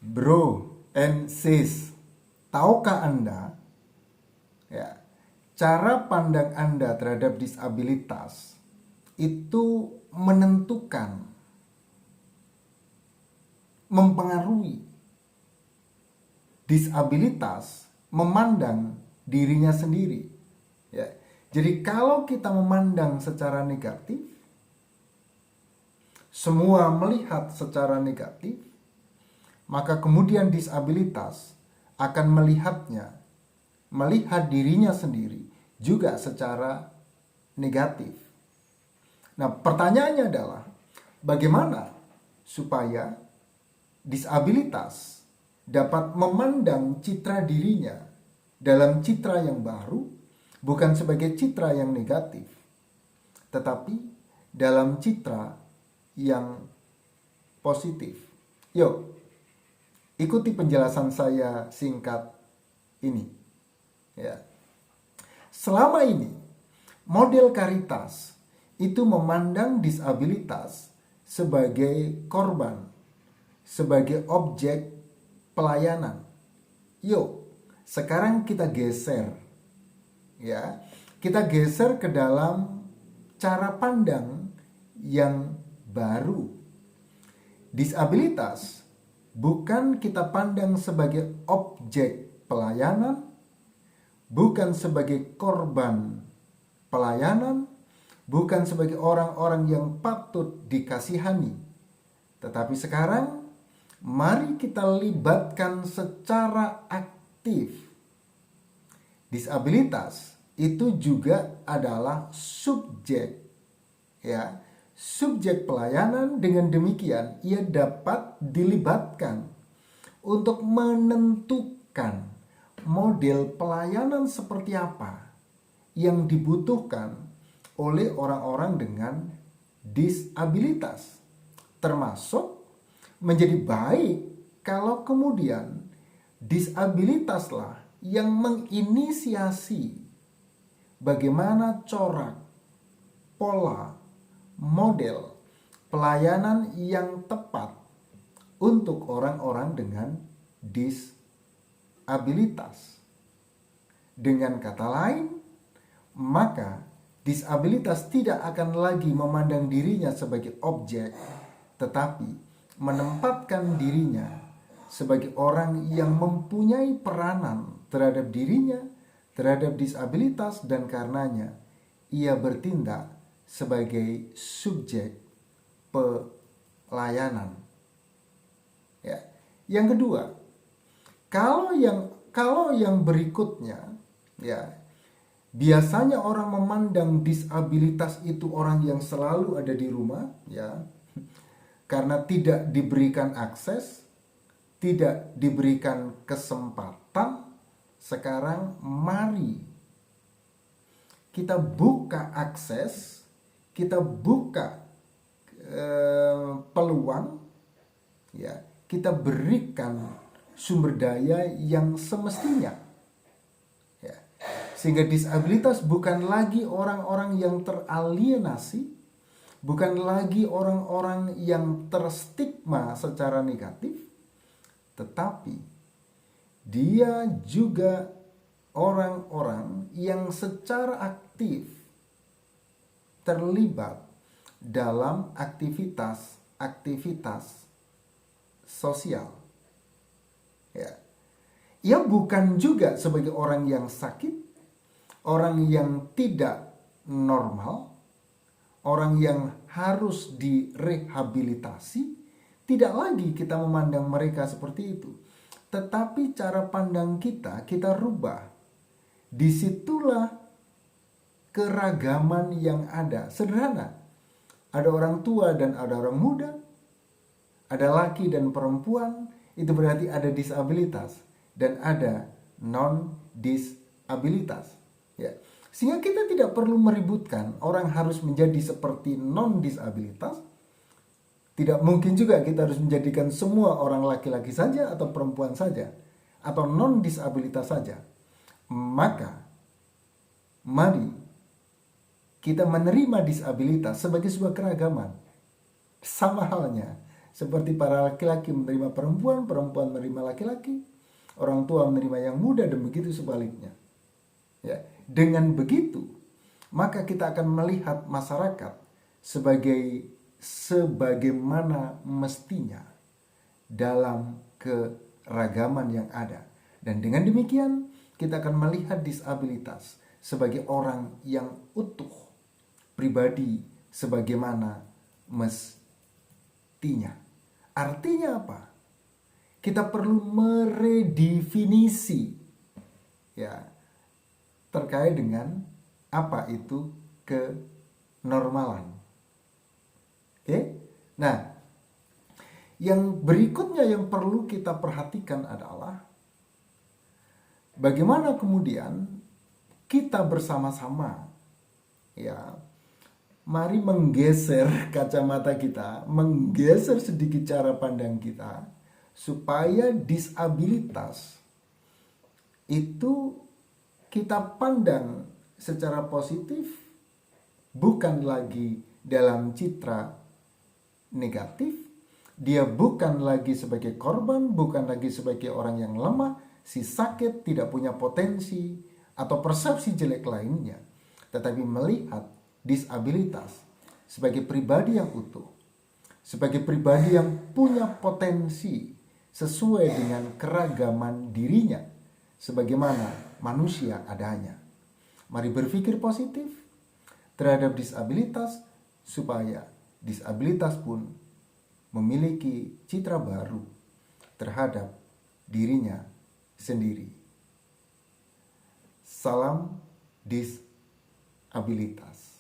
Bro and sis, tahukah Anda ya, cara pandang Anda terhadap disabilitas itu menentukan, mempengaruhi disabilitas memandang dirinya sendiri. Ya. Jadi kalau kita memandang secara negatif, semua melihat secara negatif, maka kemudian disabilitas akan melihat dirinya sendiri juga secara negatif. Nah, pertanyaannya adalah bagaimana supaya disabilitas dapat memandang citra dirinya dalam citra yang baru, bukan sebagai citra yang negatif, tetapi dalam citra yang positif. Yuk, ikuti penjelasan saya singkat ini. Ya. Selama ini, model Caritas itu memandang disabilitas sebagai korban, sebagai objek pelayanan. Yuk, sekarang kita geser. Ya, kita geser ke dalam cara pandang yang baru. Disabilitas bukan kita pandang sebagai objek pelayanan, bukan sebagai korban pelayanan, bukan sebagai orang-orang yang patut dikasihani. Tetapi sekarang, mari kita libatkan secara aktif. Disabilitas itu juga adalah subjek, ya, subjek pelayanan. Dengan demikian ia dapat dilibatkan untuk menentukan model pelayanan seperti apa yang dibutuhkan oleh orang-orang dengan disabilitas, termasuk menjadi baik kalau kemudian disabilitaslah yang menginisiasi bagaimana corak, pola, model pelayanan yang tepat untuk orang-orang dengan disabilitas. Dengan kata lain, maka disabilitas tidak akan lagi memandang dirinya sebagai objek, tetapi menempatkan dirinya sebagai orang yang mempunyai peranan terhadap dirinya, terhadap disabilitas, dan karenanya ia bertindak sebagai subjek pelayanan. Ya. Yang kedua, kalau yang berikutnya, ya, biasanya orang memandang disabilitas itu orang yang selalu ada di rumah, ya, karena tidak diberikan akses, tidak diberikan kesempatan. Sekarang mari kita buka akses, kita buka peluang, ya, kita berikan sumber daya yang semestinya, ya, sehingga disabilitas bukan lagi orang-orang yang teralienasi, bukan lagi orang-orang yang terstigma secara negatif, tetapi dia juga orang-orang yang secara aktif terlibat dalam aktivitas sosial. Ya. Ia bukan juga sebagai orang yang sakit, orang yang tidak normal, orang yang harus direhabilitasi. Tidak lagi kita memandang mereka seperti itu. Tetapi cara pandang kita rubah. Disitulah keragaman yang ada. Sederhana. Ada orang tua dan ada orang muda. Ada laki dan perempuan. Itu berarti ada disabilitas. Dan ada non-disabilitas. Ya. Sehingga kita tidak perlu meributkan orang harus menjadi seperti non-disabilitas. Tidak mungkin juga kita harus menjadikan semua orang laki-laki saja atau perempuan saja atau non-disabilitas saja. Maka mari kita menerima disabilitas sebagai sebuah keragaman. Sama halnya Seperti para laki-laki menerima perempuan, perempuan menerima laki-laki, orang tua menerima yang muda, dan begitu sebaliknya. Ya, dengan begitu, maka kita akan melihat masyarakat sebagaimana mestinya dalam keragaman yang ada. Dan dengan demikian, kita akan melihat disabilitas sebagai orang yang utuh, pribadi sebagaimana mestinya. Artinya apa? Kita perlu meredefinisi ya terkait dengan apa itu kenormalan. Oke? Nah, yang berikutnya yang perlu kita perhatikan adalah bagaimana kemudian kita bersama-sama ya, mari menggeser kacamata kita, menggeser sedikit cara pandang kita supaya disabilitas itu kita pandang secara positif, bukan lagi dalam citra negatif. Dia bukan lagi sebagai korban, bukan lagi sebagai orang yang lemah, si sakit, tidak punya potensi atau persepsi jelek lainnya, tetapi melihat disabilitas sebagai pribadi yang utuh, sebagai pribadi yang punya potensi sesuai dengan keragaman dirinya sebagaimana manusia adanya. Mari berpikir positif terhadap disabilitas supaya disabilitas pun memiliki citra baru terhadap dirinya sendiri. Salam disabilitas.